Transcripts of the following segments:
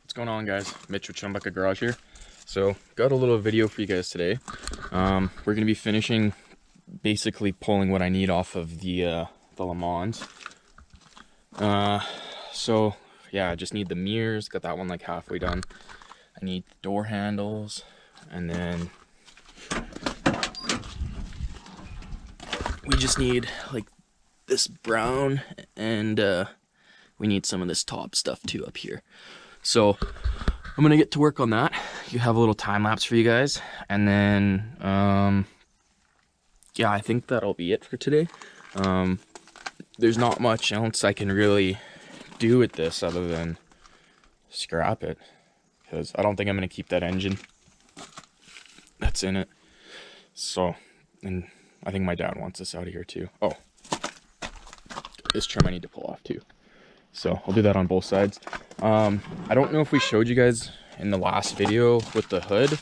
What's going on, guys? Mitch with Chumbucket Garage here. So got a little video for you guys today. We're gonna be finishing basically pulling what I need off of the Lemans. So yeah, I just need the mirrors, got that one like halfway done. I need door handles, and then we just need like this brown, and we need some of this top stuff too up here. So I'm gonna get to work on that. You have a little time lapse for you guys, and then yeah, I think that'll be it for today. There's not much else I can really do with this other than scrap it, because I don't think I'm gonna keep that engine that's in it. So, and I think my dad wants this out of here too. Oh, this trim I need to pull off too. So I'll do that on both sides. I don't know if we showed you guys in the last video with the hood.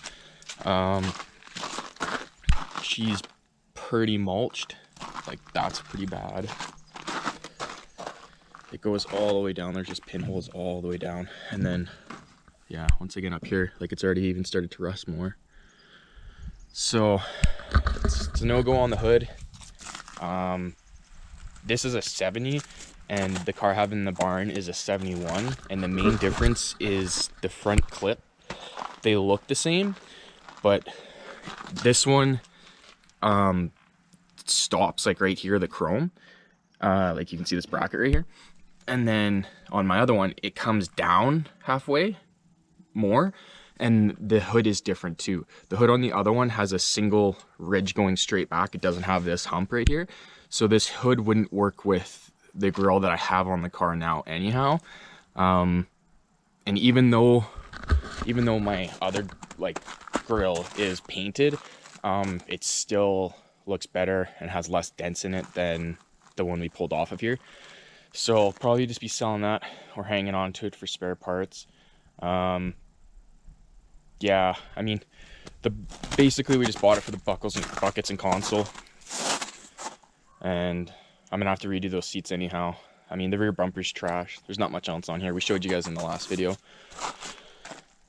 She's pretty mulched. Like, that's pretty bad. It goes all the way down. There's just pinholes all the way down. And then, yeah, once again up here, like, it's already even started to rust more. So it's a no-go on the hood. This is a 70. And the car I have in the barn is a 71, and the main difference is the front clip. They look the same, but this one stops like right here, the chrome. Like you can see this bracket right here. And then on my other one, it comes down halfway more, and the hood is different too. The hood on the other one has a single ridge going straight back. It doesn't have this hump right here. So this hood wouldn't work with the grill that I have on the car now anyhow. And even though my other like grill is painted, it still looks better and has less dents in it than the one we pulled off of here. So I'll probably just be selling that or hanging on to it for spare parts. Yeah, I mean, basically we just bought it for the buckets and console, and I'm gonna have to redo those seats anyhow. I mean, the rear bumper's trash. There's not much else on here. We showed you guys in the last video.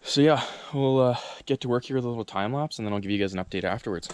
So yeah, we'll get to work here with a little time lapse, and then I'll give you guys an update afterwards.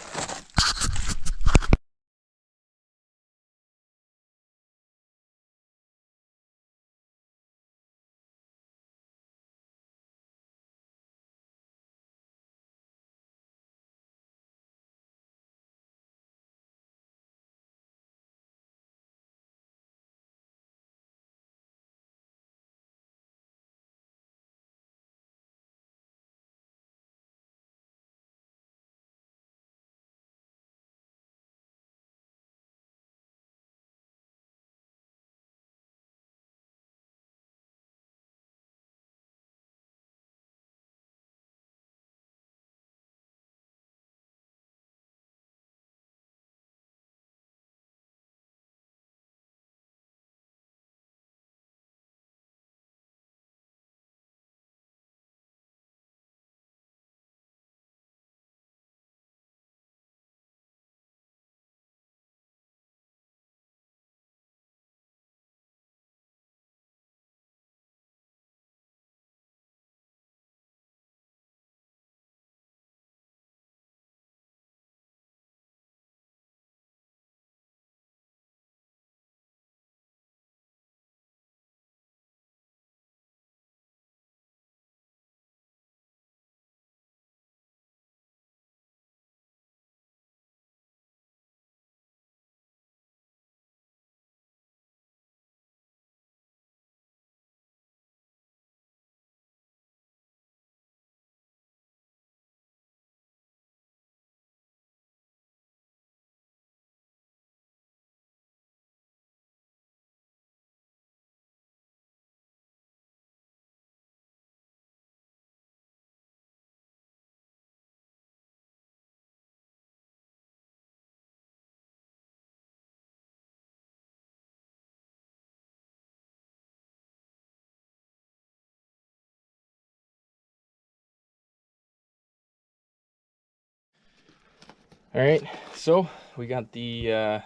All right, so we got the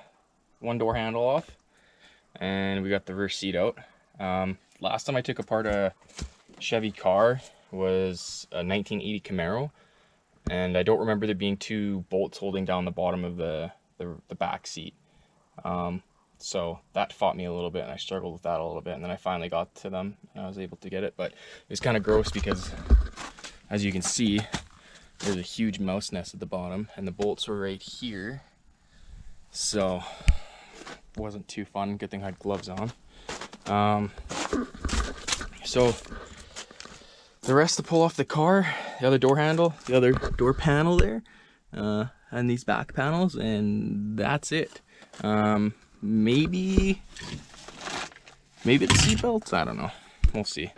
one door handle off, and we got the rear seat out. Last time I took apart a Chevy car was a 1980 Camaro, and I don't remember there being 2 bolts holding down the bottom of the back seat. So that fought me a little bit, and I struggled with that a little bit, and then I finally got to them and I was able to get it. But it was kind of gross because, as you can see, there's a huge mouse nest at the bottom, and the bolts were right here, so it wasn't too fun. Good thing I had gloves on. So the rest to pull off the car, the other door handle, the other door panel there, and these back panels, and that's it. Maybe the seat belts, I don't know, we'll see.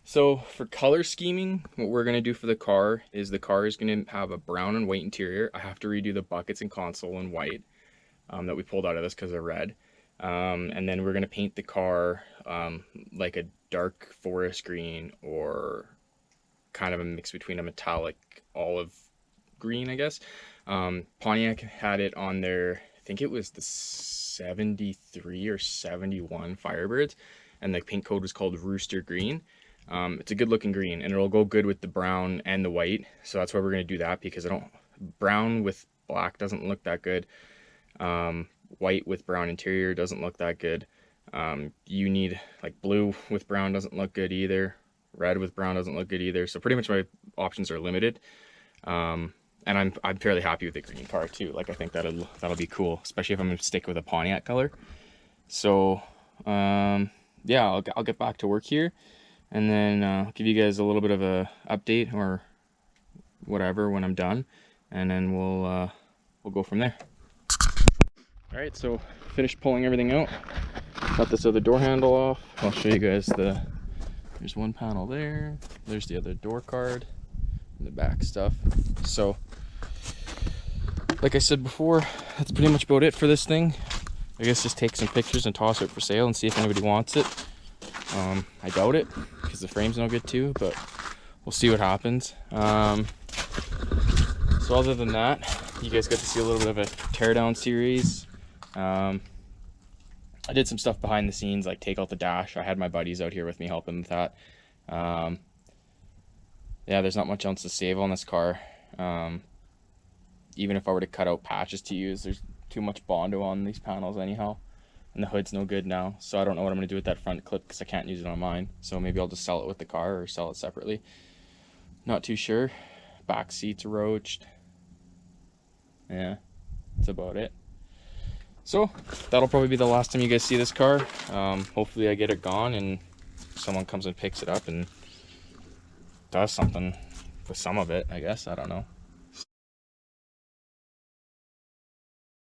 So for color scheming, what we're gonna do for the car is gonna have a brown and white interior. I have to redo the buckets and console in white that we pulled out of this because they're red. And then we're gonna paint the car like a dark forest green, or kind of a mix between a metallic olive green, I guess. Pontiac had it on their, I think it was the 73 or 71 Firebirds, and the paint code was called Rooster Green. It's a good looking green, and it'll go good with the brown and the white, so that's why we're going to do that, because brown with black doesn't look that good. White with brown interior doesn't look that good. You need, like, blue with brown doesn't look good either. Red with brown doesn't look good either. So pretty much my options are limited. And I'm fairly happy with the green car too. Like, I think that'll be cool, especially if I'm gonna stick with a Pontiac color. So yeah, I'll get back to work here, and then I'll give you guys a little bit of a update or whatever when I'm done, and then we'll go from there. All right, so finished pulling everything out. Got this other door handle off. I'll show you guys there's one panel there. There's the other door card and the back stuff. So, like I said before, that's pretty much about it for this thing. I guess just take some pictures and toss it for sale and see if anybody wants it. I doubt it, because the frame's no good too, but we'll see what happens. So other than that, you guys got to see a little bit of a teardown series. I did some stuff behind the scenes, like take out the dash. I had my buddies out here with me helping with that. Yeah, there's not much else to save on this car. Even if I were to cut out patches to use, there's too much Bondo on these panels anyhow. And the hood's no good now, so I don't know what I'm going to do with that front clip, because I can't use it on mine. So maybe I'll just sell it with the car or sell it separately. Not too sure. Back seats roached. Yeah, that's about it. So that'll probably be the last time you guys see this car. Hopefully I get it gone and someone comes and picks it up and does something with some of it, I guess. I don't know.